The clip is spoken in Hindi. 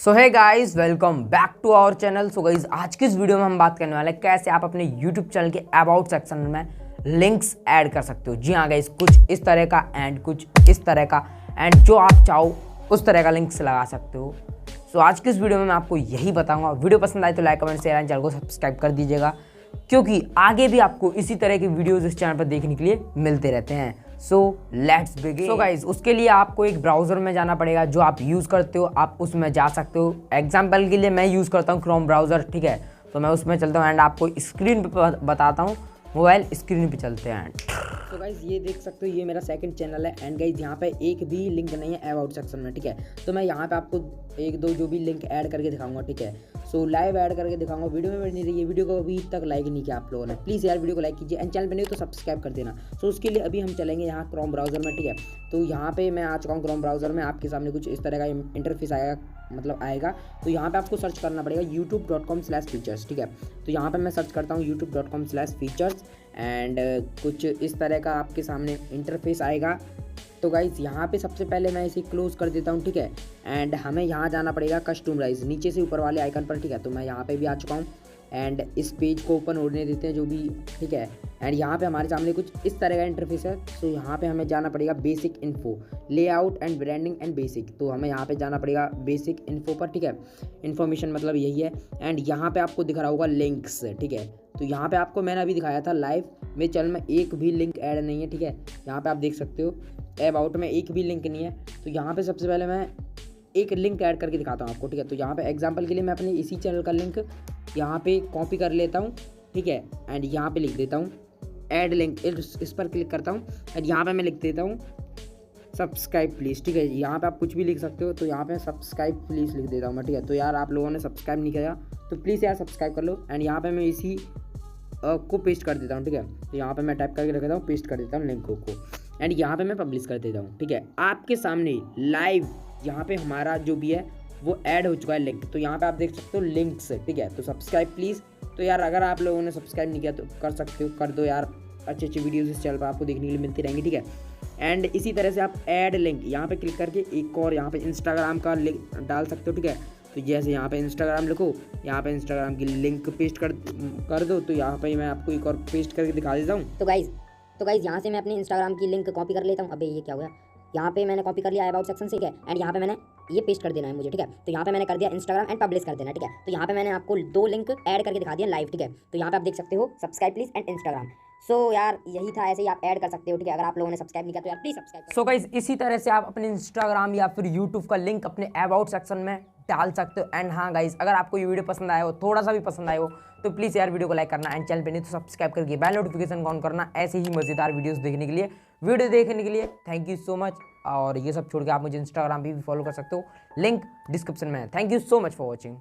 सो है guys, welcome back to our channel. So guys, आज की इस वीडियो में हम बात करने वाले हैं कैसे आप अपने यूट्यूब चैनल के अबाउट सेक्शन में लिंक्स ऐड कर सकते हो। जी हाँ गाइस, कुछ इस तरह का एंड कुछ इस तरह का एंड जो आप चाहो उस तरह का लिंक्स लगा सकते हो। सो आज की इस वीडियो में मैं आपको यही बताऊंगा। वीडियो पसंद आए तो like comment share and channel को सब्सक्राइब कर दीजिएगा, क्योंकि आगे भी आपको इसी तरह की वीडियोस इस चैनल पर देखने के लिए मिलते रहते हैं। So let's begin. So guys, उसके लिए आपको एक ब्राउजर में जाना पड़ेगा जो आप यूज़ करते हो, आप उसमें जा सकते हो। एग्जाम्पल के लिए मैं यूज़ करता हूँ क्रोम ब्राउज़र, ठीक है। तो मैं उसमें चलता हूँ एंड आपको स्क्रीन पे बताता हूँ, मोबाइल स्क्रीन पे चलते हैं। तो गाइज ये देख सकते हो, ये मेरा सेकंड चैनल है एंड गाइज यहाँ पे एक भी लिंक नहीं है अबाउट सेक्शन में, ठीक है। तो मैं यहाँ पे आपको एक दो जो भी लिंक ऐड करके दिखाऊंगा, ठीक है। सो लाइव ऐड करके दिखाऊंगा। वीडियो में बनी रही है। वीडियो को अभी तक लाइक नहीं किया आप लोगों ने, प्लीज़ यार वीडियो को लाइक कीजिए एंड चैनल पे नहीं तो सब्सक्राइब कर देना। सो उसके लिए अभी हम चलेंगे यहाँ क्रोम ब्राउज़र में, ठीक है। तो यहाँ पे मैं आ चुका हूँ क्रोम ब्राउज़र में। आपके सामने कुछ इस तरह का इंटरफेस आएगा। तो यहाँ पे आपको सर्च करना पड़ेगा youtube.com/features, ठीक है। तो यहाँ पे मैं सर्च करता हूँ youtube.com/features एंड कुछ इस तरह का आपके सामने इंटरफेस आएगा। तो गाइज यहाँ पे सबसे पहले मैं इसे क्लोज कर देता हूँ, ठीक है। एंड हमें यहाँ जाना पड़ेगा कस्टमाइज, नीचे से ऊपर वाले आइकन पर, ठीक है। तो मैं यहाँ पे भी आ चुका हूँ एंड इस पेज को ओपन होने देते हैं जो भी, ठीक है। एंड यहाँ पे हमारे सामने कुछ इस तरह का इंटरफेस है। तो यहाँ पे हमें जाना पड़ेगा basic info, layout and branding and basic. तो हमें यहाँ पे जाना पड़ेगा बेसिक इन्फो पर, ठीक है। इन्फॉर्मेशन मतलब यही है। एंड यहाँ पे आपको दिख रहा होगा लिंक्स, ठीक है। तो यहाँ पे आपको मैंने अभी दिखाया था लाइव, मेरे चैनल में एक भी लिंक ऐड नहीं है, ठीक है। यहाँ पे आप देख सकते हो अबाउट में एक भी लिंक नहीं है। तो यहाँ पे सबसे पहले मैं एक लिंक ऐड करके दिखाता हूँ आपको, ठीक है। तो यहाँ पे एग्जांपल के लिए मैं अपने इसी चैनल का लिंक यहाँ पे कॉपी कर लेता हूँ, ठीक है। एंड यहाँ पे लिख देता हूँ ऐड लिंक, इस पर क्लिक करता हूँ एंड यहाँ पे मैं लिख देता हूँ सब्सक्राइब प्लीज़, ठीक है। यहाँ पे आप कुछ भी लिख सकते हो। तो यहाँ पे सब्सक्राइब प्लीज़ लिख देता हूँ मैं, ठीक है। तो यार आप लोगों ने सब्सक्राइब नहीं किया तो प्लीज़ यार सब्सक्राइब कर लो। एंड यहाँ पे मैं इसी को पेस्ट कर देता हूँ, ठीक है। तो यहाँ पे मैं टाइप करके रख देता हूँ, पेस्ट कर देता हूँ लिंक को एंड यहाँ पे मैं पब्लिश कर देता हूँ, ठीक है। आपके सामने लाइव यहाँ पे हमारा जो भी है वो ऐड हो चुका है लिंक। तो यहाँ पे आप देख सकते हो लिंक्स, ठीक है। तो सब्सक्राइब प्लीज़। तो यार अगर आप लोगों ने सब्सक्राइब नहीं किया तो कर सकते हो, कर दो यार। अच्छी अच्छी वीडियोस इस चैनल पर आपको देखने के लिए मिलती रहेंगी, ठीक है। एंड इसी तरह से आप ऐड लिंक यहाँ पे क्लिक करके एक और यहाँ पे इंस्टाग्राम का लिंक डाल सकते हो, ठीक है। तो जैसे यहाँ पे इंस्टाग्राम लिखो, यहाँ पे इंस्टाग्राम की लिंक पेस्ट कर दो। तो यहाँ पे मैं आपको एक और पेस्ट करके दिखा देता हूँ। तो गाइज यहाँ से मैं अपनी इंस्टाग्राम की लिंक कॉपी कर लेता हूँ। अबे ये क्या हुआ, यहाँ पे मैंने कॉपी कर लिया अबाउट सेक्शन से, ठीक है। एंड यहाँ पे मैंने ये पेस्ट कर देना है मुझे, ठीक है। तो यहाँ पे मैंने कर दिया इंस्टाग्राम एंड पब्लिश कर देना, ठीक है। तो यहाँ पे मैंने आपको दो लिंक ऐड करके दिखा दिया लाइव, ठीक है। तो यहाँ पे आप देख सकते हो सब्सक्राइब प्लीज एंड इंस्टाग्राम। सो यार यही था, ऐसे ही आप ऐड कर सकते हो, ठीक है। अगर आप लोगों ने सब्सक्राइब नहीं किया तो यार प्लीज सब्सक्राइब करो। सो गाइस, इसी तरह से आप अपने इंस्टाग्राम या फिर यूट्यूब का लिंक अपने अबाउट सेक्शन में डाल सकते हो। एंड हाँ गाइस, अगर आपको ये वीडियो पसंद आया हो, थोड़ा सा भी पसंद आया हो, तो प्लीज़ यार वीडियो को लाइक करना एंड चैनल पे नहीं तो सब्सक्राइब करके बेल नोटिफिकेशन ऑन करना, ऐसे ही मज़ेदार वीडियोस देखने के लिए, वीडियो देखने के लिए। Thank you so much. और ये सब छोड़ के आप मुझे इंस्टाग्राम पे भी फॉलो कर सकते हो, लिंक डिस्क्रिप्शन में है। Thank you so much for watching.